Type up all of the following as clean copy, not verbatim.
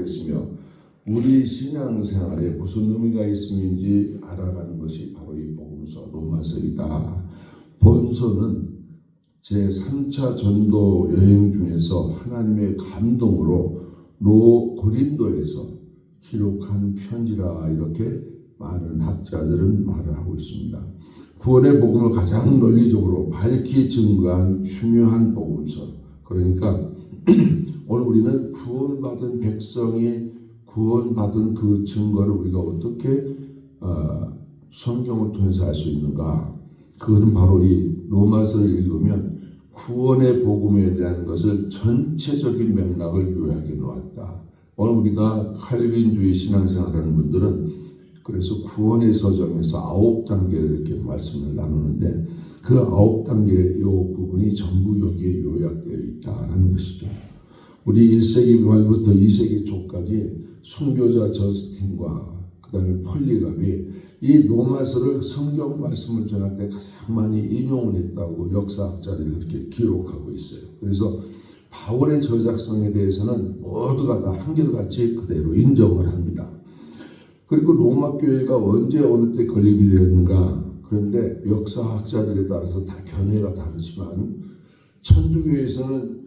했으며 우리 신앙생활에 무슨 의미가 있음인지 알아가는 것이 바로 이 복음서 로마서이다. 본서는 제3차 전도 여행 중에서 하나님의 감동으로 고린도에서 기록한 편지라 이렇게 많은 학자들은 말을 하고 있습니다. 구원의 복음을 가장 논리적으로 밝히 증거한 중요한 복음서. 그러니까 오늘 우리는 구원받은 백성이 구원받은 그 증거를 우리가 어떻게 성경을 통해서 알 수 있는가? 그것은 바로 이 로마서를 읽으면 구원의 복음에 대한 것을 전체적인 맥락을 요약해 놓았다. 오늘 우리가 칼빈주의 신앙생활하는 분들은 그래서 구원의 서정에서 9단계를 이렇게 말씀을 나누는데 그 9단계 요 부분이 전부 여기에 요약되어 있다라는 것이죠. 우리 1세기 말부터 2세기 초까지 순교자 저스틴과 그 다음에 폴리갑이 이 로마서를 성경 말씀을 전할 때 가장 많이 인용을 했다고 역사학자들이 그렇게 기록하고 있어요. 그래서 바울의 저작성에 대해서는 모두가 다 한결같이 그대로 인정을 합니다. 그리고 로마 교회가 언제 어느 때 건립이 되었는가? 그런데 역사학자들에 따라서 다 견해가 다르지만 천주교에서는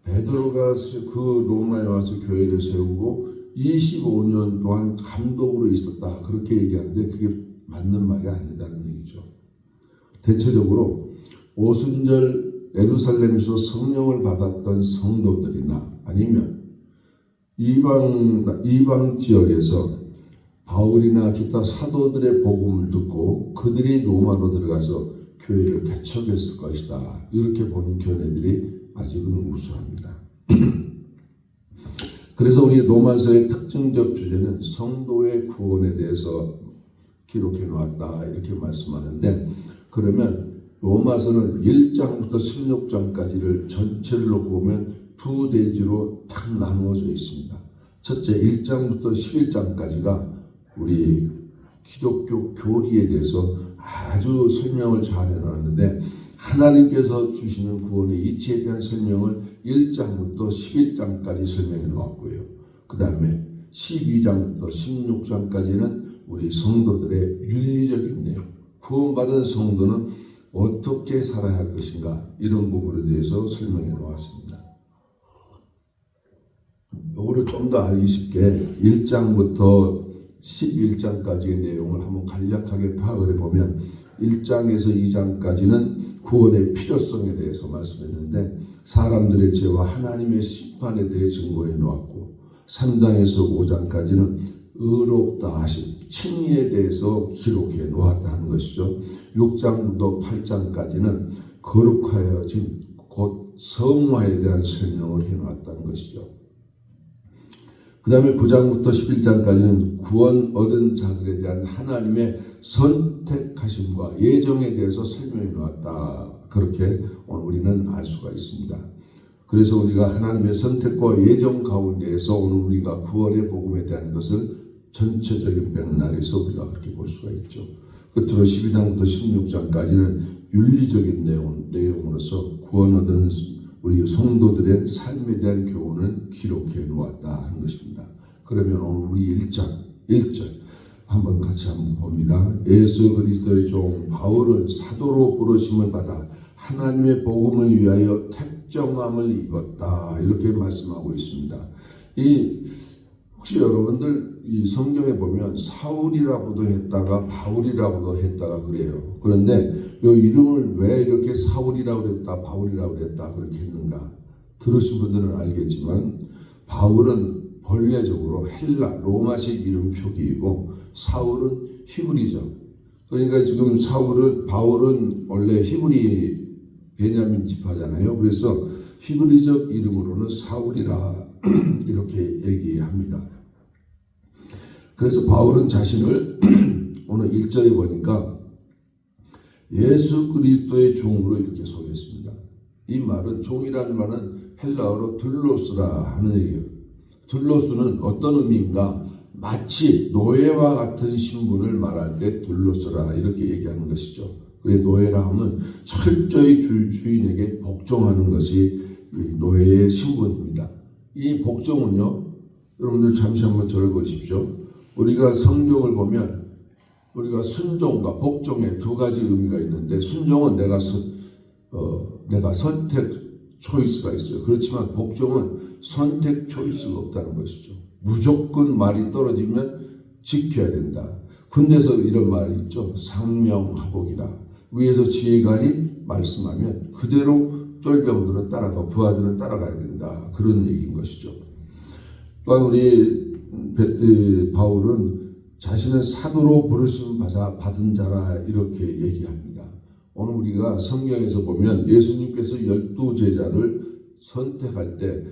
베드로가 그 로마에 와서 교회를 세우고 25년 동안 감독으로 있었다 그렇게 얘기하는데 그게 맞는 말이 아니다는 얘기죠. 대체적으로 오순절 예루살렘에서 성령을 받았던 성도들이나 아니면 이방 지역에서 바울이나 기타 사도들의 복음을 듣고 그들이 로마로 들어가서 교회를 개척했을 것이다. 이렇게 보는 견해들이 아직은 우수합니다. 그래서 우리 로마서의 특징적 주제는 성도의 구원에 대해서 기록해 놓았다. 이렇게 말씀하는데 그러면 로마서는 1장부터 16장까지를 전체를 놓고 보면 두 대지로 딱 나누어져 있습니다. 첫째 1장부터 11장까지가 우리 기독교 교리에 대해서 아주 설명을 잘 해놨는데 하나님께서 주시는 구원의 이치에 대한 설명을 1장부터 11장까지 설명해 놓았고요. 그 다음에 12장부터 16장까지는 우리 성도들의 윤리적인 내용, 구원받은 성도는 어떻게 살아야 할 것인가 이런 부분에 대해서 설명해 놓았습니다. 요거를 좀 더 알기 쉽게 1장부터 11장까지의 내용을 한번 간략하게 파악을 해보면 1장에서 2장까지는 구원의 필요성에 대해서 말씀했는데 사람들의 죄와 하나님의 심판에 대해 증거해 놓았고 3장에서 5장까지는 의롭다 하심, 칭의에 대해서 기록해 놓았다는 것이죠. 6장부터 8장까지는 거룩하여진 곧 성화에 대한 설명을 해 놓았다는 것이죠. 그 다음에 9장부터 11장까지는 구원 얻은 자들에 대한 하나님의 선택하심과 예정에 대해서 설명해 놓았다. 그렇게 오늘 우리는 알 수가 있습니다. 그래서 우리가 하나님의 선택과 예정 가운데에서 오늘 우리가 구원의 복음에 대한 것을 전체적인 맥락에서 우리가 그렇게 볼 수가 있죠. 끝으로 12장부터 16장까지는 윤리적인 내용으로서 구원 얻은 우리 성도들의 삶에 대한 교훈을 기록해 놓았다 하는 것입니다. 그러면 오늘 우리 1절 한번 같이 한번 봅니다. 예수 그리스도의 종 바울은 사도로 부르심을 받아 하나님의 복음을 위하여 택정함을 입었다. 이렇게 말씀하고 있습니다. 혹시 여러분들 이 성경에 보면 사울이라고도 했다가 바울이라고도 했다가 그래요. 그런데 이 이름을 왜 이렇게 사울이라고 했다 바울이라고 했다 그렇게 했는가 들으신 분들은 알겠지만 바울은 본래적으로 헬라 로마식 이름 표기이고 사울은 히브리적. 그러니까 지금 바울은 원래 히브리 베냐민 지파잖아요. 그래서 히브리적 이름으로는 사울이라 이렇게 얘기합니다. 그래서 바울은 자신을 오늘 1절에 보니까 예수 그리스도의 종으로 이렇게 소개했습니다. 이 말은 종이라는 말은 헬라어로 둘로스라 하는 얘기예요. 둘로스는 어떤 의미인가? 마치 노예와 같은 신분을 말할 때 둘로스라 이렇게 얘기하는 것이죠. 그래 노예라 하면 철저히 주인에게 복종하는 것이 노예의 신분입니다. 이 복종은요 여러분들 잠시 한번 저를 보십시오. 우리가 성경을 보면 우리가 순종과 복종의 두 가지 의미가 있는데, 순종은 내가 선택 초이스가 있어요. 그렇지만 복종은 선택 초이스가 없다는 것이죠. 무조건 말이 떨어지면 지켜야 된다. 군대에서 이런 말이 있죠. 상명하복이라. 위에서 지휘관이 말씀하면 그대로 쫄병들은 따라가, 부하들은 따라가야 된다. 그런 얘기인 것이죠. 또한 우리 바울은 자신은 사도로 부르심 받은 자라 이렇게 얘기합니다. 오늘 우리가 성경에서 보면 예수님께서 12제자를 선택할 때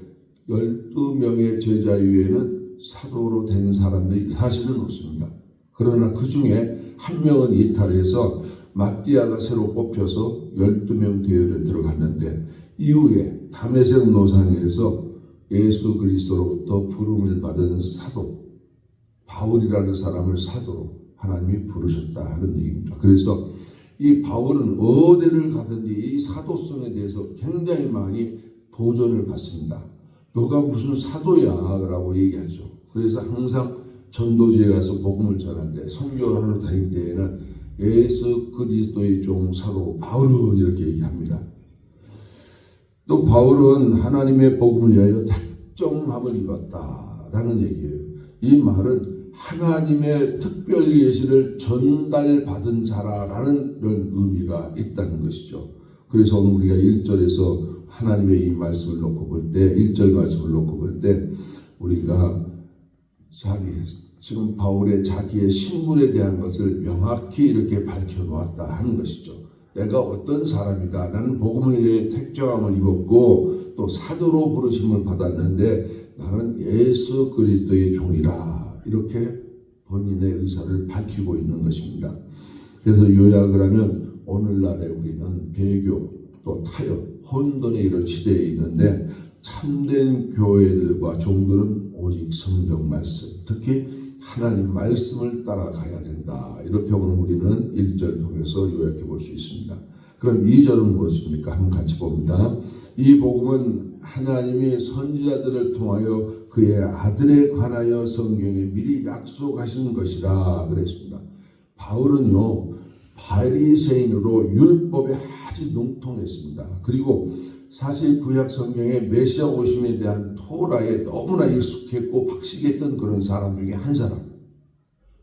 12명의 제자 위에는 사도로 된 사람들이 사실은 없습니다. 그러나 그 중에 한 명은 이탈해서 마띠아가 새로 뽑혀서 12명 대열에 들어갔는데, 이후에 다메섹 노상에서 예수 그리스도로부터 부름을 받은 사도 바울이라는 사람을 사도로 하나님이 부르셨다 하는 얘기입니다. 그래서 이 바울은 어디를 가든지 이 사도성에 대해서 굉장히 많이 도전을 받습니다. 너가 무슨 사도야 라고 얘기하죠. 그래서 항상 전도지에 가서 복음을 전하는데, 선교를 하러 다닐 때에는 예수 그리스도의 종 사도 바울은 이렇게 얘기합니다. 또 바울은 하나님의 복음을 위하여 택정함을 입었다라는 얘기예요. 이 말은 하나님의 특별 예시를 전달받은 자라라는 이런 의미가 있다는 것이죠. 그래서 오늘 우리가 1절에서 하나님의 이 말씀을 놓고 볼 때, 1절 말씀을 놓고 볼 때 우리가 지금 바울의 자기의 신분에 대한 것을 명확히 이렇게 밝혀놓았다 하는 것이죠. 내가 어떤 사람이다. 나는 복음을 위해 택정함을 입었고 또 사도로 부르심을 받았는데 나는 예수 그리스도의 종이라. 이렇게 본인의 의사를 밝히고 있는 것입니다. 그래서 요약을 하면 오늘날에 우리는 배교 또 타협, 혼돈의 이런 시대에 있는데, 참된 교회들과 종들은 오직 성경 말씀, 특히 하나님 말씀을 따라가야 된다. 이렇게 오늘 우리는 1절 통해서 요약해 볼 수 있습니다. 그럼 2절은 무엇입니까? 한번 같이 봅니다. 이 복음은 하나님이 선지자들을 통하여 그의 아들에 관하여 성경에 미리 약속하신 것이라 그랬습니다. 바울은요, 바리새인으로 율법에 아주 능통했습니다. 그리고 사실 구약 성경에 메시아 오심에 대한 토라에 너무나 익숙했고 박식했던 그런 사람 중에 한 사람.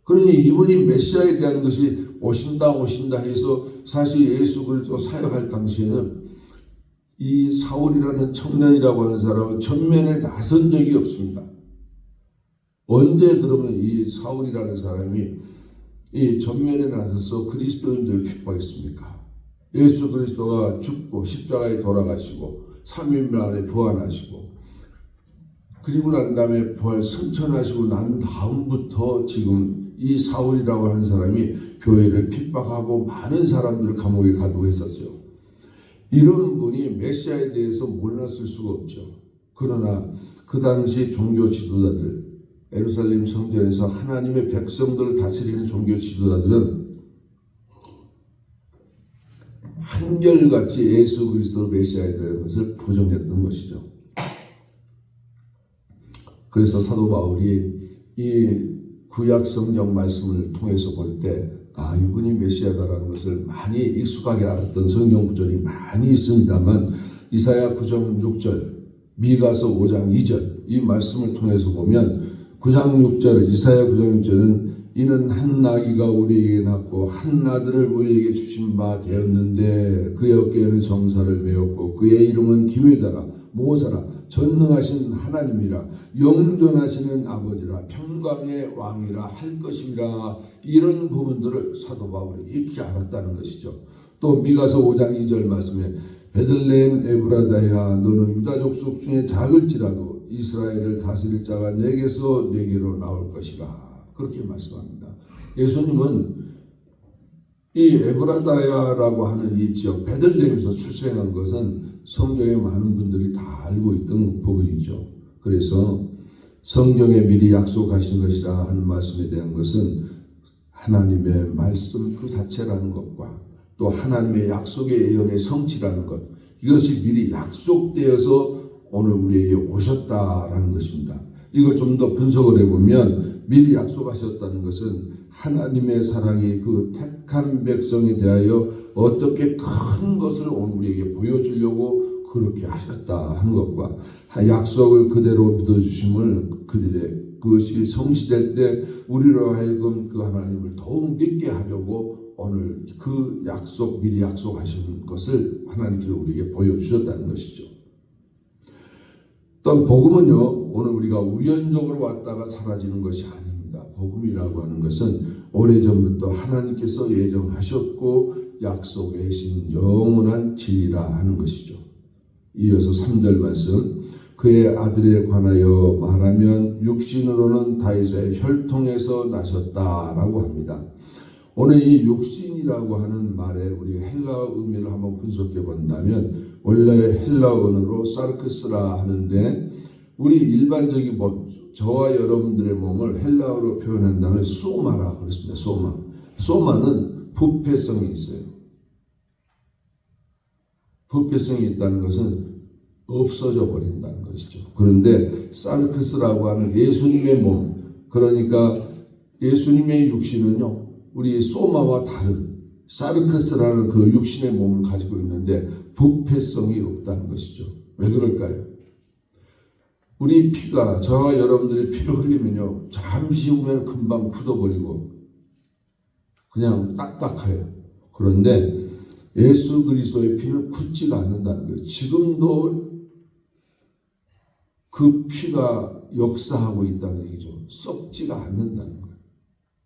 그러니 이분이 메시아에 대한 것이 오신다 해서 사실 예수 그리스도 사역할 당시에는 이 사울이라는 청년이라고 하는 사람은 전면에 나선 적이 없습니다. 언제 그러면 이 사울이라는 사람이 이 전면에 나서서 그리스도인들을 핍박했습니까? 예수 그리스도가 죽고 십자가에 돌아가시고 3일 만에 부활하시고 그리고 난 다음에 부활 승천하시고 난 다음부터 지금 이 사울이라고 하는 사람이 교회를 핍박하고 많은 사람들을 감옥에 가두고 했었죠. 이런 분이 메시아에 대해서 몰랐을 수가 없죠. 그러나 그 당시 종교 지도자들, 예루살렘 성전에서 하나님의 백성들을 다스리는 종교 지도자들은 한결같이 예수 그리스도 메시아에 대한 것을 부정했던 것이죠. 그래서 사도 바울이 이 구약 성경 말씀을 통해서 볼 때 이분이 메시아다라는 것을 많이 익숙하게 알았던 성경 구절이 많이 있습니다만, 이사야 9장 6절, 미가서 5장 2절 이 말씀을 통해서 보면 9장 6절, 이사야 9장 6절은 이는 한 나귀가 우리에게 낳고 한 아들을 우리에게 주신 바 되었는데 그의 어깨에는 정사를 메었고 그의 이름은 기묘자라 모사라 전능하신 하나님이라 영존하시는 아버지라 평강의 왕이라 할 것이라. 이런 부분들을 사도 바울이 익히 알았다는 것이죠. 또 미가서 5장 2절 말씀에 베들레헴 에브라다야 너는 유다 족속 중에 작을지라도 이스라엘을 다스릴 자가 내게서 내게로 나올 것이라. 그렇게 말씀합니다. 예수님은 이 에브라다야라고 하는 이 지역 베들레헴에서 출생한 것은 성경에 많은 분들이 다 알고 있던 부분이죠. 그래서 성경에 미리 약속하신 것이라 하는 말씀에 대한 것은 하나님의 말씀 그 자체라는 것과 또 하나님의 약속의 예언의 성취라는 것, 이것이 미리 약속되어서 오늘 우리에게 오셨다라는 것입니다. 이거 좀 더 분석을 해보면 미리 약속하셨다는 것은 하나님의 사랑이 그 택한 백성에 대하여 어떻게 큰 것을 오늘 우리에게 보여주려고 그렇게 하셨다 하는 것과 약속을 그대로 믿어주심을 그것이 성취될 때 우리로 하여금 그 하나님을 더욱 믿게 하려고 오늘 그 약속 미리 약속하신 것을 하나님께서 우리에게 보여주셨다는 것이죠. 또 복음은요, 오늘 우리가 우연적으로 왔다가 사라지는 것이 아닙니다. 복음이라고 하는 것은 오래전부터 하나님께서 예정하셨고 약속해 주신 영원한 진리라 하는 것이죠. 이어서 3절 말씀, 그의 아들에 관하여 말하면 육신으로는 다윗의 혈통에서 나셨다라고 합니다. 오늘 이 육신이라고 하는 말에 우리 헬라어 의미를 한번 분석해 본다면 원래 헬라어 언어로 사르크스라 하는데 우리 일반적인 저와 여러분들의 몸을 헬라어로 표현한다면 소마라 그렇습니다. 소마는 부패성이 있어요. 부패성이 있다는 것은 없어져 버린다는 것이죠. 그런데 사르크스라고 하는 예수님의 몸, 그러니까 예수님의 육신은요, 우리 소마와 다른 사르크스라는 그 육신의 몸을 가지고 있는데 부패성이 없다는 것이죠. 왜 그럴까요? 우리 피가, 저와 여러분들의 피를 흘리면요, 잠시 후면 금방 굳어버리고 그냥 딱딱해요. 그런데 예수 그리스도의 피는 굳지가 않는다는 거예요. 지금도 그 피가 역사하고 있다는 얘기죠. 썩지가 않는다는 거예요.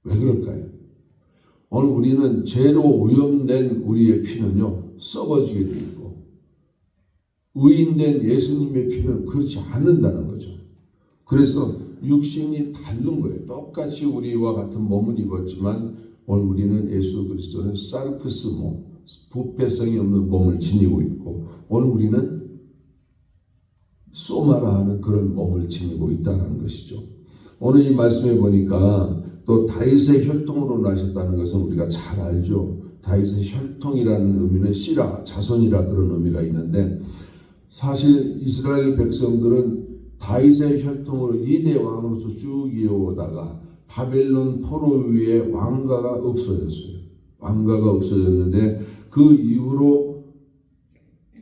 왜 그럴까요? 오늘 우리는 죄로 오염된 우리의 피는요, 썩어지게 되어 있고 의인된 예수님의 피는 그렇지 않는다는 거죠. 그래서 육신이 다른 거예요. 똑같이 우리와 같은 몸을 입었지만 오늘 우리는 예수 그리스도는 사르크스 몸, 부패성이 없는 몸을 지니고 있고 오늘 우리는 소마라 하는 그런 몸을 지니고 있다는 것이죠. 오늘 이 말씀에 보니까 또 다윗의 혈통으로 나셨다는 것은 우리가 잘 알죠. 다윗의 혈통이라는 의미는 씨라, 자손이라 그런 의미가 있는데 사실 이스라엘 백성들은 다윗의 혈통으로 2대 왕으로서 쭉 이어오다가 바벨론 포로 위에 왕가가 없어졌어요. 왕가가 없어졌는데 그 이후로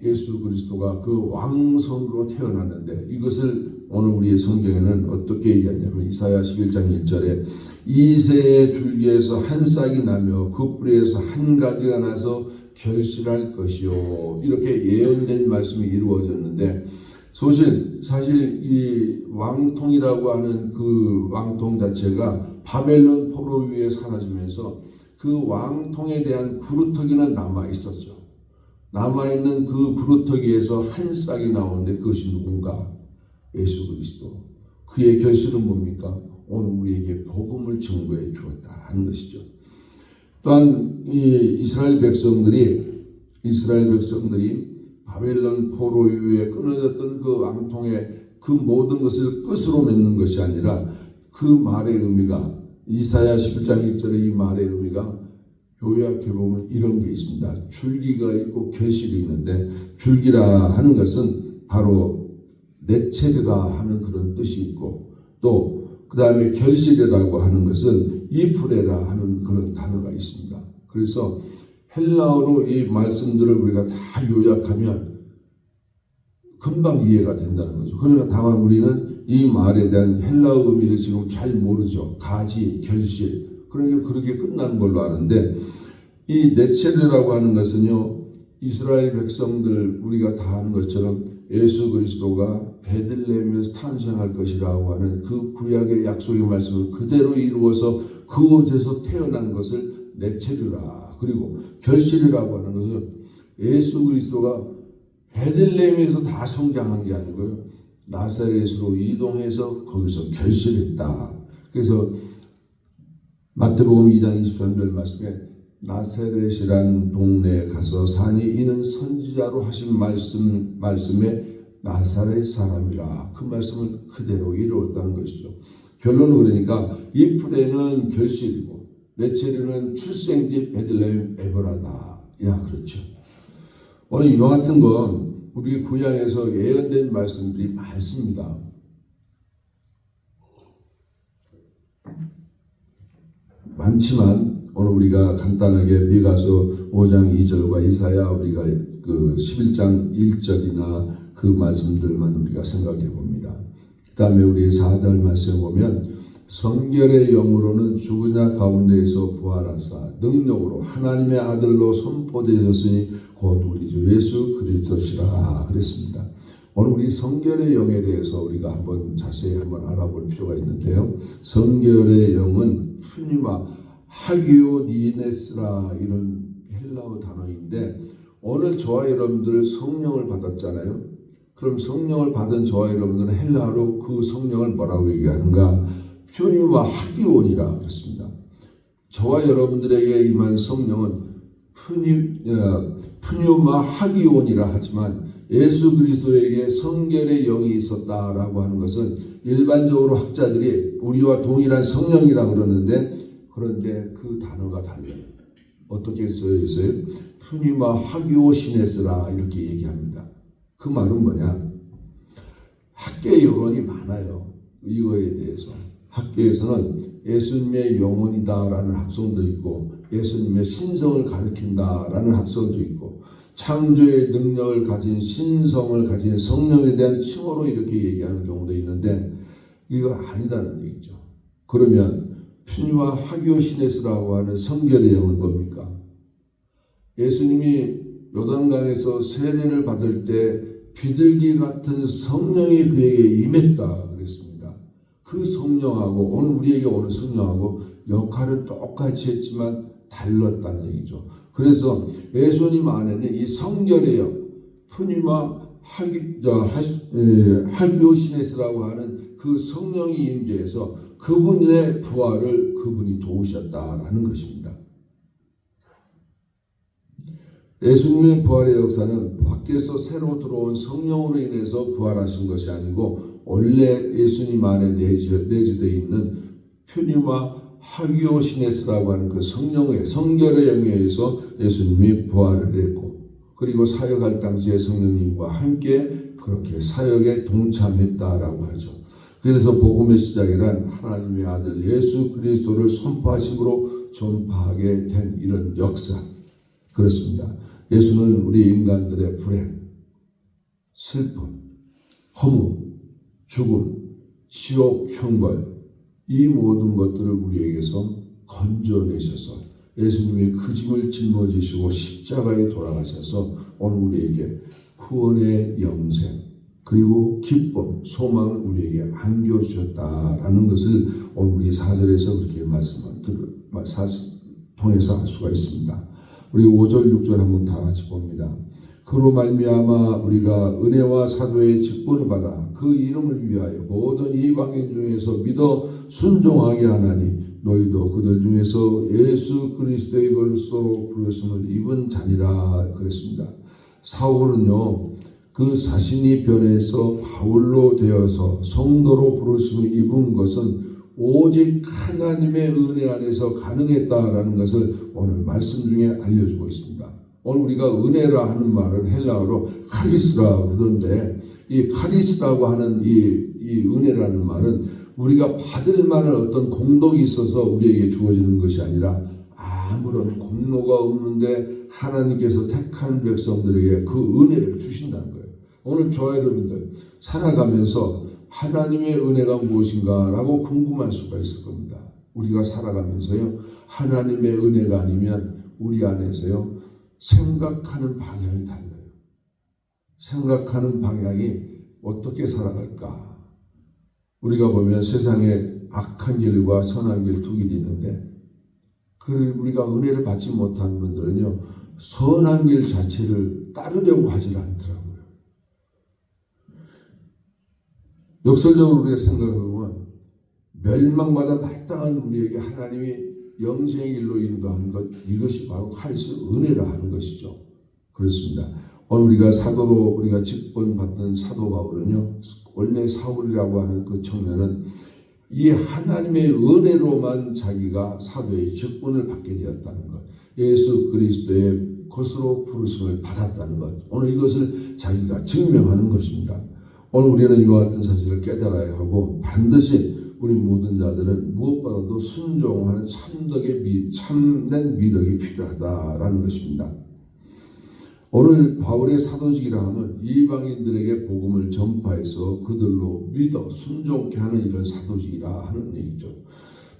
예수 그리스도가 그 왕성으로 태어났는데 이것을 오늘 우리의 성경에는 어떻게 얘기하냐면 이사야 11장 1절에 이새의 줄기에서 한 싹이 나며 그 뿌리에서 한 가지가 나서 결실할 것이요 이렇게 예언된 말씀이 이루어졌는데 사실 이 왕통이라고 하는 그 왕통 자체가 바벨론 포로 위에 사라지면서 그 왕통에 대한 구루터기는 남아 있었죠. 남아있는 그 구루터기에서 한 싹이 나오는데 그것이 누군가? 예수 그리스도. 그의 결실은 뭡니까? 오늘 우리에게 복음을 증거해 주었다 하는 것이죠. 또한 이 이스라엘 백성들이 바벨론 포로 위에 끊어졌던 그 왕통의 그 모든 것을 끝으로 맺는 것이 아니라 그 말의 의미가 이사야 11장 1절의 이 말의 의미가 요약해 보면 이런 게 있습니다. 줄기가 있고 결실이 있는데 줄기라 하는 것은 바로 네체르라 하는 그런 뜻이 있고 또 그 다음에 결실이라고 하는 것은 이프레라 하는 그런 단어가 있습니다. 그래서 헬라어로 이 말씀들을 우리가 다 요약하면 금방 이해가 된다는 거죠. 그러나 다만 우리는 이 말에 대한 헬라어 의미를 지금 잘 모르죠. 가지, 결실. 그러니까 그렇게 끝나는 걸로 아는데 이 네체르라고 하는 것은요. 이스라엘 백성들 우리가 다 아는 것처럼 예수 그리스도가 베들레헴에서 탄생할 것이라고 하는 그 구약의 약속의 말씀을 그대로 이루어서 그곳에서 태어난 것을 네체르라. 그리고 결실이라고 하는 것은 예수 그리스도가 베들레헴에서 다 성장한 게 아니고요. 나사렛으로 이동해서 거기서 결실했다. 그래서 마태복음 2장 23절 말씀에 나사렛이란 동네에 가서 사니 이는 선지자로 하신 말씀에 나사렛 사람이라 그 말씀을 그대로 이루었다는 것이죠. 결론은 그러니까 이프레는 결실이고 네체르는 출생지 베들레헴 에브라다. 그렇죠. 오늘 이와 같은 건 우리 구약에서 예언된 말씀들이 많습니다. 많지만 오늘 우리가 간단하게 미가서 5장 2절과 이사야 우리가 그 11장 1절이나 그 말씀들만 우리가 생각해 봅니다. 그 다음에 우리 4절 말씀에 보면 성결의 영으로는 죽은 자 가운데에서 부활하사 능력으로 하나님의 아들로 선포되셨으니 곧 우리 주 예수 그리스도시라 그랬습니다. 오늘 우리 성결의 영에 대해서 우리가 한번 자세히 한번 알아볼 필요가 있는데요. 성결의 영은 푸니마 하기오니네스라 이런 헬라어 단어인데 오늘 저와 여러분들 성령을 받았잖아요. 그럼 성령을 받은 저와 여러분들은 헬라어로 그 성령을 뭐라고 얘기하는가? 퓨니와 하기온이라 그랬습니다. 저와 여러분들에게 임한 성령은 푸니마 하기온이라 하지만 예수 그리스도에게 성결의 영이 있었다라고 하는 것은 일반적으로 학자들이 우리와 동일한 성령이라 그러는데 그런데 그 단어가 달라요. 어떻게 쓰여 있어요? 푸니마 하기오시네스라 이렇게 얘기합니다. 그 말은 뭐냐? 학계 여론이 많아요. 이거에 대해서. 학계에서는 예수님의 영혼이다라는 학설도 있고 예수님의 신성을 가리킨다라는 학설도 있고 창조의 능력을 가진 신성을 가진 성령에 대한 칭호로 이렇게 얘기하는 경우도 있는데 이거 아니다는 얘기죠. 그러면 퓨니와 하기오시네스라고 하는 성결의 영은 뭡니까? 예수님이 요단강에서 세례를 받을 때 비둘기 같은 성령이 그에게 임했다 그랬습니다. 그 성령하고 오늘 우리에게 오는 성령하고 역할은 똑같이 했지만 달랐다는 얘기죠. 그래서 예수님 안에는 이 성결의 영, 푸니마 하기오시네스라고 하는 그 성령이 임재해서 그분의 부활을 그분이 도우셨다라는 것입니다. 예수님의 부활의 역사는 밖에서 새로 들어온 성령으로 인해서 부활하신 것이 아니고 원래 예수님 안에 내재되어 있는 퓨니마 하기오시네스라고 하는 그 성령의 성결의 영에 의해서 예수님이 부활을 했고 그리고 사역할 당시에 성령님과 함께 그렇게 사역에 동참했다라고 하죠. 그래서 복음의 시작이란 하나님의 아들 예수 그리스도를 선포하심으로 전파하게 된 이런 역사 그렇습니다. 예수는 우리 인간들의 불행, 슬픔, 허무, 죽음, 지옥, 형벌 이 모든 것들을 우리에게서 건져내셔서 예수님이 그 짐을 짊어지시고 십자가에 돌아가셔서 오늘 우리에게 구원의 영생 그리고 기쁨, 소망을 우리에게 안겨주셨다라는 것을 오늘 우리 4절에서 그렇게 말씀을 통해서 알 수가 있습니다. 우리 5절, 6절 한번 다 같이 봅니다. 그로 말미암아 우리가 은혜와 사도의 직분을 받아 그 이름을 위하여 모든 이방인 중에서 믿어 순종하게 하나니 너희도 그들 중에서 예수 그리스도의 것으로 부르심을 입은 자니라 그랬습니다. 사울은요 그 자신이 변해서 바울로 되어서 성도로 부르심을 입은 것은 오직 하나님의 은혜 안에서 가능했다라는 것을 오늘 말씀 중에 알려주고 있습니다. 오늘 우리가 은혜라 하는 말은 헬라어로 카리스라 그러는데 이 카리스라고 하는 이 은혜라는 말은 우리가 받을 만한 어떤 공덕이 있어서 우리에게 주어지는 것이 아니라 아무런 공로가 없는데 하나님께서 택한 백성들에게 그 은혜를 주신다는 거예요. 오늘 저와 여러분들 살아가면서 하나님의 은혜가 무엇인가 라고 궁금할 수가 있을 겁니다. 우리가 살아가면서요 하나님의 은혜가 아니면 우리 안에서요 생각하는 방향이 달라요. 생각하는 방향이 어떻게 살아갈까? 우리가 보면 세상에 악한 길과 선한 길 두 길이 있는데 우리가 은혜를 받지 못한 분들은요 선한 길 자체를 따르려고 하질 않더라고요. 역설적으로 우리가 생각해보면 멸망받아 마땅한 우리에게 하나님이 영생의 길로 인도하는 것 이것이 바로 카리스 은혜라 하는 것이죠. 그렇습니다. 오늘 우리가 사도로 우리가 직분받는 사도 바울은요 원래 사울이라고 하는 그 청년은 이 하나님의 은혜로만 자기가 사도의 직분을 받게 되었다는 것 예수 그리스도의 것으로 부르심을 받았다는 것 오늘 이것을 자기가 증명하는 것입니다. 오늘 우리는 이와 같은 사실을 깨달아야 하고 반드시 우리 모든 자들은 무엇보다도 순종하는 참된 미덕이 필요하다라는 것입니다. 오늘 바울의 사도직이라 하면 이방인들에게 복음을 전파해서 그들로 믿어 순종케 하는 이런 사도직이라 하는 얘기죠.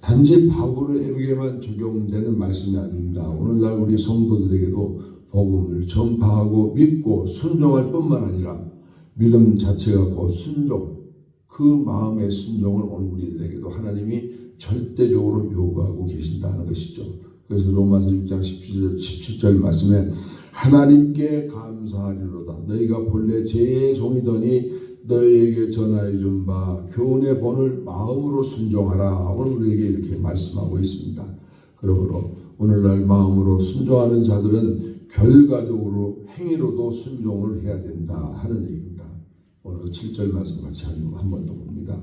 단지 바울에게만 적용되는 말씀이 아닙니다. 오늘날 우리 성도들에게도 복음을 전파하고 믿고 순종할 뿐만 아니라 믿음 자체가 곧 순종, 그 마음의 순종을 오늘 우리들에게도 하나님이 절대적으로 요구하고 계신다는 것이죠. 그래서 로마서 6장 17절 말씀에 하나님께 감사하리로다. 너희가 본래 죄의 종이더니 너희에게 전하여 준 바 교훈의 본을 마음으로 순종하라. 오늘 우리에게 이렇게 말씀하고 있습니다. 그러므로 오늘날 마음으로 순종하는 자들은 결과적으로 행위로도 순종을 해야 된다 하는 얘기입니다. 오늘 7절 말씀 같이 한 번 더 봅니다.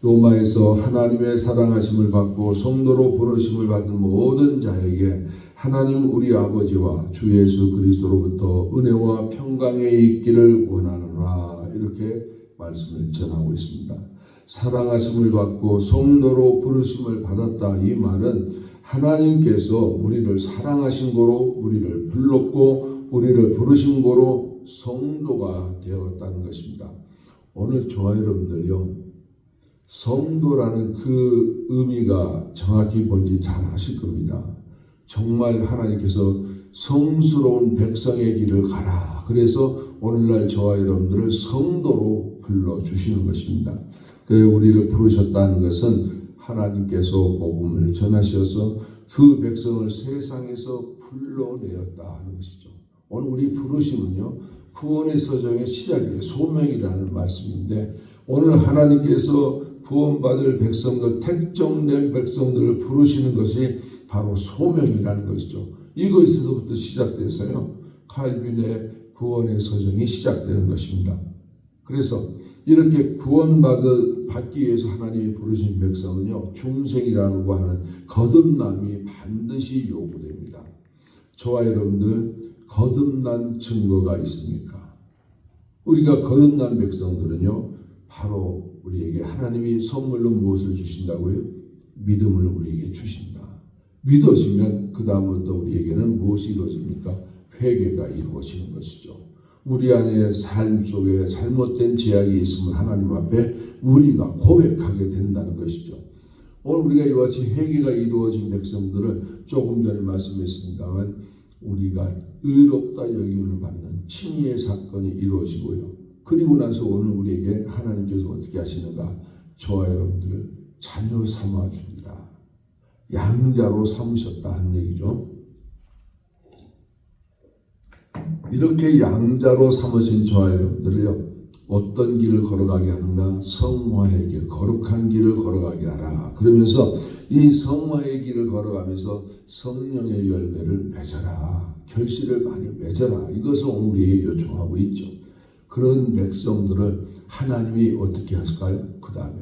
로마에서 하나님의 사랑하심을 받고 성도로 부르심을 받은 모든 자에게 하나님 우리 아버지와 주 예수 그리스도로부터 은혜와 평강이 있기를 원하노라. 이렇게 말씀을 전하고 있습니다. 사랑하심을 받고 성도로 부르심을 받았다. 이 말은 하나님께서 우리를 사랑하신 거로 우리를 불렀고 우리를 부르신 거로 성도가 되었다는 것입니다. 오늘 저와 여러분들요, 성도라는 그 의미가 정확히 뭔지 잘 아실 겁니다. 정말 하나님께서 성스러운 백성의 길을 가라. 그래서 오늘날 저와 여러분들을 성도로 불러주시는 것입니다. 우리를 부르셨다는 것은 하나님께서 복음을 전하셔서 그 백성을 세상에서 불러내었다 하는 것이죠. 오늘 우리 부르심은요, 구원의 서정의 시작이에요. 소명이라는 말씀인데 오늘 하나님께서 구원받을 백성들, 택정된 백성들을 부르시는 것이 바로 소명이라는 것이죠. 이것에서부터 시작돼서요, 칼빈의 구원의 서정이 시작되는 것입니다. 그래서 이렇게 구원받기 위해서 하나님이 부르신 백성은요, 중생이라고 하는 거듭남이 반드시 요구됩니다. 저와 여러분들 거듭난 증거가 있습니까? 우리가 거듭난 백성들은요, 바로 우리에게 하나님이 선물로 무엇을 주신다고요? 믿음을 우리에게 주신다. 믿어지면 그 다음부터 우리에게는 무엇이 이루어집니까? 회개가 이루어지는 것이죠. 우리 안에 삶 속에 잘못된 제약이 있으면 하나님 앞에 우리가 고백하게 된다는 것이죠. 오늘 우리가 이와 같이 회개가 이루어진 백성들을 조금 전에 말씀했습니다만 우리가 의롭다 여김을 받는 칭의의 사건이 이루어지고요. 그리고 나서 오늘 우리에게 하나님께서 어떻게 하시는가? 저와 여러분들을 자녀 삼아 줍니다. 양자로 삼으셨다 하는 얘기죠. 이렇게 양자로 삼으신 저와 여러분들을요, 어떤 길을 걸어가게 하는가? 성화의 길, 거룩한 길을 걸어가게 하라. 그러면서 이 성화의 길을 걸어가면서 성령의 열매를 맺어라. 결실을 많이 맺어라. 이것을 오늘 우리에게 요청하고 있죠. 그런 백성들을 하나님이 어떻게 하실까요? 그 다음에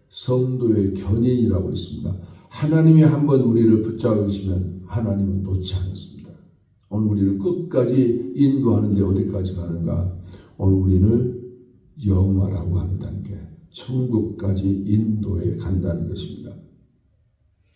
성도의 견인이라고 있습니다. 하나님이 한번 우리를 붙잡으시면 하나님은 놓지 않습니다. 오늘 우리를 끝까지 인도하는데 어디까지 가는가? 오늘 우리를 영화라고 하는 단계, 천국까지 인도해 간다는 것입니다.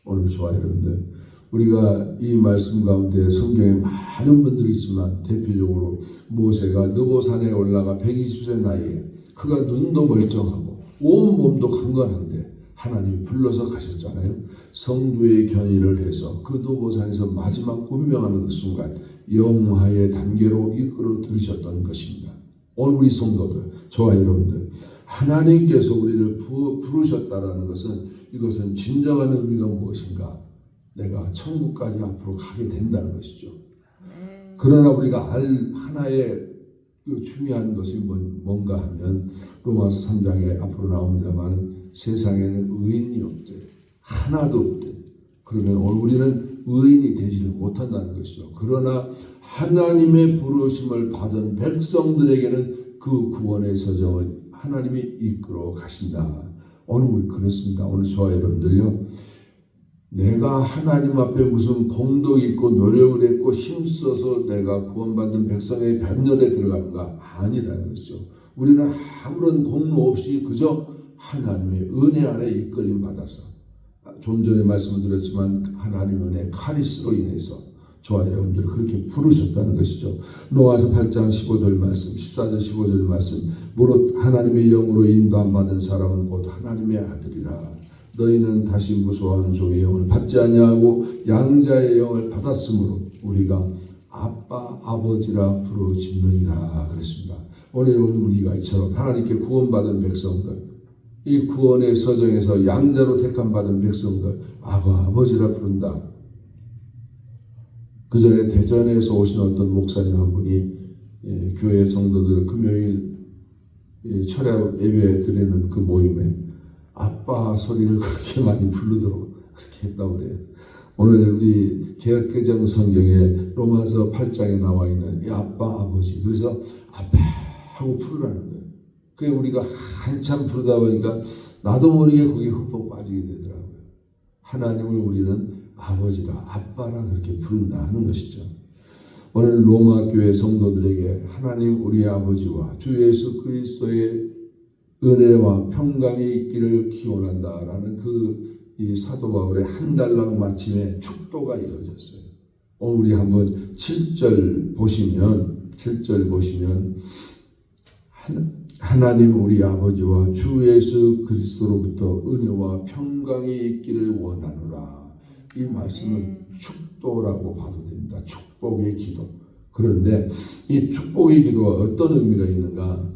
오늘 저와 여러분들, 우리가 이 말씀 가운데 성경에 많은 분들이 있지만 대표적으로 모세가 느보산에 올라가 120세 나이에 그가 눈도 멀쩡하고 온 몸도 강건한데 하나님이 불러서 가셨잖아요. 성도의 견인을 해서 그 느보산에서 마지막 운명하는 그 순간 영화의 단계로 이끌어 들으셨던 것입니다. 오늘 우리 성도들, 저와 여러분들, 하나님께서 우리를 부르셨다라는 것은 이것은 진정한 의미가 무엇인가? 내가 천국까지 앞으로 가게 된다는 것이죠. 그러나 우리가 알 하나의 그 중요한 것이 뭔가 하면 로마서 3장에 앞으로 나옵니다만 세상에는 의인이 없대. 하나도 없대. 그러면 우리는 의인이 되지를 못한다는 것이죠. 그러나 하나님의 부르심을 받은 백성들에게는 그 구원의 서정을 하나님이 이끌어 가신다. 오늘 그렇습니다. 오늘 저와 여러분들요, 내가 하나님 앞에 무슨 공덕이 있고 노력을 했고 힘써서 내가 구원받은 백성의 반열에 들어가는가? 아니라는 것이죠. 우리는 아무런 공로 없이 그저 하나님의 은혜 안에 이끌림 받아서 좀 전에 말씀을 드렸지만 하나님의 은혜 카리스로 인해서 저와 여러분들을 그렇게 부르셨다는 것이죠. 로마서 8장 15절 말씀, 14절 15절 말씀, 무릇 하나님의 영으로 인도함 받은 사람은 곧 하나님의 아들이라. 너희는 다시 무서워하는 종의 영을 받지 아니하고 양자의 영을 받았으므로 우리가 아빠 아버지라 부르짖느니라 그랬습니다. 오늘 우리가 이처럼 하나님께 구원받은 백성들, 이 구원의 서정에서 양자로 택함 받은 백성들 아바 아버지라 부른다. 그 전에 대전에서 오신 어떤 목사님 한 분이 교회 성도들 금요일 철야 예배 드리는 그 모임에 아빠 소리를 그렇게 많이 부르도록 그렇게 했다고 그래요. 오늘 우리 개역개정 성경에 로마서 8장에 나와 있는 이 아빠 아버지, 그래서 아빠 하고 부르라는 거예요. 그게 우리가 한참 부르다 보니까 나도 모르게 거기에 흠뻑 빠지게 되더라고요. 하나님을 우리는 아버지라 아빠라 그렇게 부른다 하는 것이죠. 오늘 로마 교회 성도들에게 하나님 우리 아버지와 주 예수 그리스도의 은혜와 평강이 있기를 기원한다라는 이 사도 바울의 한 달락 마침에 축도가 이어졌어요. 오늘 우리 한번 7절 보시면 하나님 우리 아버지와 주 예수 그리스도로부터 은혜와 평강이 있기를 원하노라. 이 말씀은 축도라고 봐도 됩니다. 축복의 기도. 그런데 이 축복의 기도가 어떤 의미가 있는가?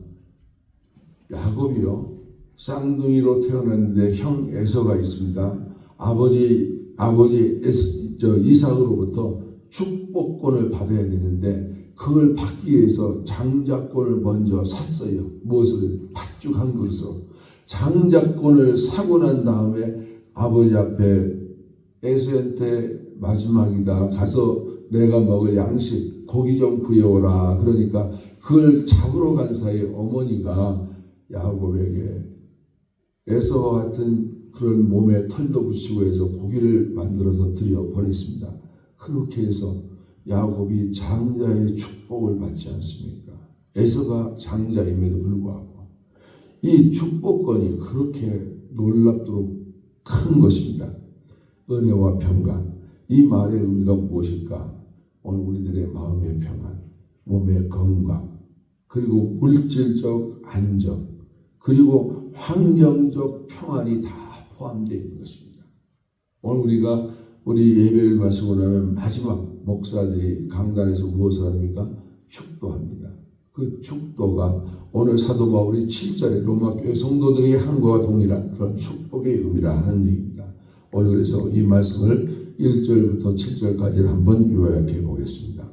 야곱이요, 쌍둥이로 태어났는데 형 에서가 있습니다. 아버지 이삭으로부터 축복권을 받아야 되는데 그걸 받기 위해서 장자권을 먼저 샀어요. 무엇을? 팥죽 한 그릇으로. 장자권을 사고 난 다음에 아버지 앞에 에서한테 마지막이다. 가서 내가 먹을 양식 고기 좀 구해오라. 그러니까 그걸 잡으러 간 사이에 어머니가 야곱에게 에서와 같은 그런 몸에 털도 붙이고 해서 고기를 만들어서 드려 보냈습니다. 그렇게 해서 야곱이 장자의 축복을 받지 않습니까? 에서가 장자임에도 불구하고 이 축복권이 그렇게 놀랍도록 큰 것입니다. 은혜와 평강. 이 말의 의미가 무엇일까? 오늘 우리들의 마음의 평안, 몸의 건강, 그리고 물질적 안정, 그리고 환경적 평안이 다 포함되어 있는 것입니다. 오늘 우리 예배를 마치고 나면 마지막 목사들이 강단에서 무엇을 합니까? 축도합니다. 그 축도가 오늘 사도 바울이 7절에 로마 교회 성도들이 한 것과 동일한 그런 축복의 의미라 하는 얘기입니다. 오늘 그래서 이 말씀을 1절부터 7절까지를 한번 요약해 보겠습니다.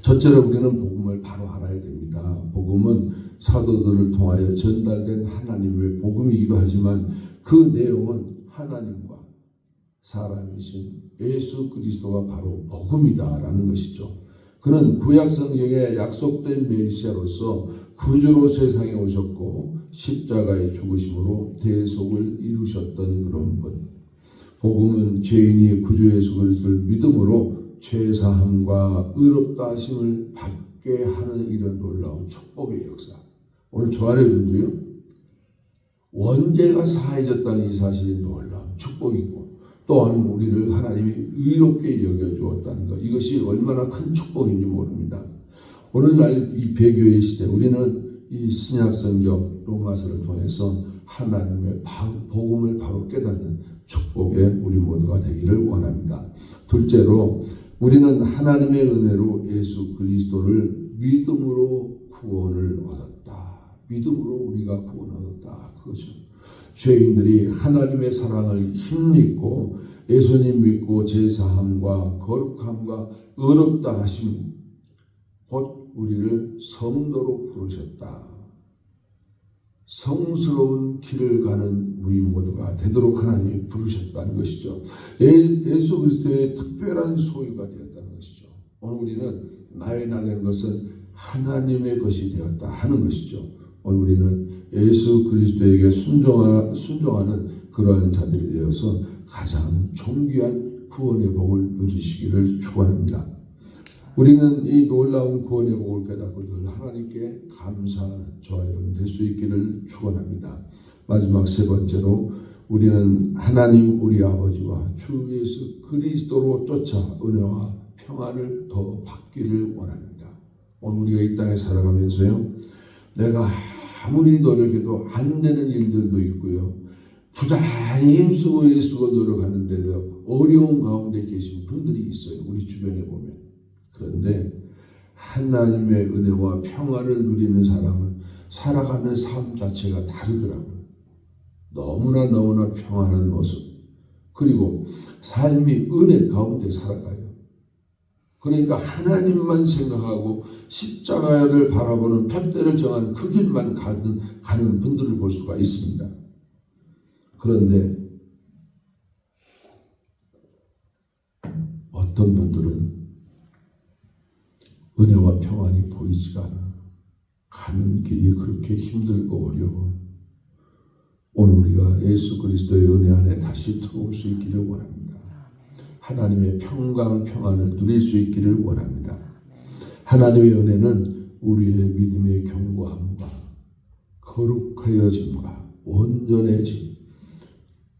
첫째로 우리는 복음을 바로 알아야 됩니다. 복음은 사도들을 통하여 전달된 하나님의 복음이기도 하지만 그 내용은 하나님과 사람이신 예수 그리스도가 바로 복음이다라는 것이죠. 그는 구약 성경에 약속된 메시아로서 구주로 세상에 오셨고 십자가의 죽으심으로 대속을 이루셨던 그런 분. 복음은 죄인이 구주 예수 그리스도를 믿음으로 죄사함과 의롭다 하심을 받게 하는 이런 놀라운 축복의 역사. 오늘 저 아래 분도요, 원죄가 사해졌다는 이 사실이 놀라운 축복이고 또한 우리를 하나님이 의롭게 여겨주었다는 것, 이것이 얼마나 큰 축복인지 모릅니다. 오늘날 이 배교의 시대 우리는 이 신약성경 로마서를 통해서 하나님의 복음을 바로 깨닫는 축복의 우리 모두가 되기를 원합니다. 둘째로 우리는 하나님의 은혜로 예수 그리스도를 믿음으로 구원을 얻었다. 믿음으로 우리가 구원을 얻었다. 그것은 죄인들이 하나님의 사랑을 힘입고 예수님 믿고 제사함과 거룩함과 의롭다 하심 곧 우리를 성도로 부르셨다. 성스러운 길을 가는 우리 모두가 되도록 하나님이 부르셨다는 것이죠. 예수 그리스도의 특별한 소유가 되었다는 것이죠. 오늘 우리는 나의 나된 것은 하나님의 것이 되었다 하는 것이죠. 오늘 우리는 예수 그리스도에게 순종하는 그러한 자들이 되어서 가장 존귀한 구원의 복을 누리시기를 축원합니다. 우리는 이 놀라운 구원의 복을 깨닫고 늘 하나님께 감사하는 저와 여러분 될 수 있기를 축원합니다. 마지막 세 번째로 우리는 하나님 우리 아버지와 주 예수 그리스도로 쫓아 은혜와 평안을 더 받기를 원합니다. 오늘 우리가 이 땅에 살아가면서요, 내가 아무리 노력해도 안 되는 일들도 있고요, 부단히 힘쓰고 애쓰고 노력하는데도 어려운 가운데 계신 분들이 있어요. 우리 주변에 보면. 그런데 하나님의 은혜와 평안을 누리는 사람은 살아가는 삶 자체가 다르더라고요. 너무나 평안한 모습, 그리고 삶이 은혜 가운데 살아가요. 그러니까 하나님만 생각하고 십자가를 바라보는 편대를 정한 그 길만 가는 분들을 볼 수가 있습니다. 그런데 어떤 분들은 은혜와 평안이 보이지가 않아. 가는 길이 그렇게 힘들고 어려워. 오늘 우리가 예수 그리스도의 은혜 안에 다시 들어올 수 있기를 원합니다. 하나님의 평안을 누릴 수 있기를 원합니다. 하나님의 은혜는 우리의 믿음의 견고함과 거룩하여짐과 온전해짐,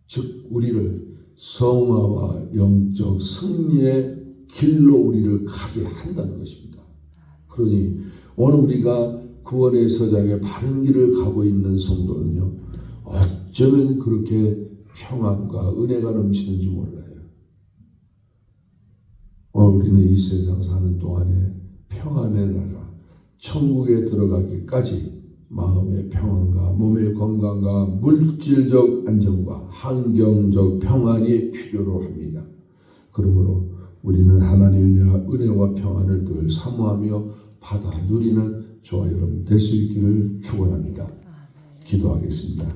즉 우리를 성화와 영적 승리의 길로 우리를 가게 한다는 것입니다. 그러니 오늘 우리가 구원의 서장에 바른 길을 가고 있는 성도는요, 어쩌면 그렇게 평안과 은혜가 넘치는지 몰라요. 오늘 우리는 이 세상 사는 동안에 평안의 나라, 천국에 들어가기까지 마음의 평안과 몸의 건강과 물질적 안정과 환경적 평안이 필요로 합니다. 그러므로 우리는 하나님의 은혜와 평안을 늘 사모하며 받아 누리는 저와 여러분 될 수 있기를 축원합니다. 기도하겠습니다.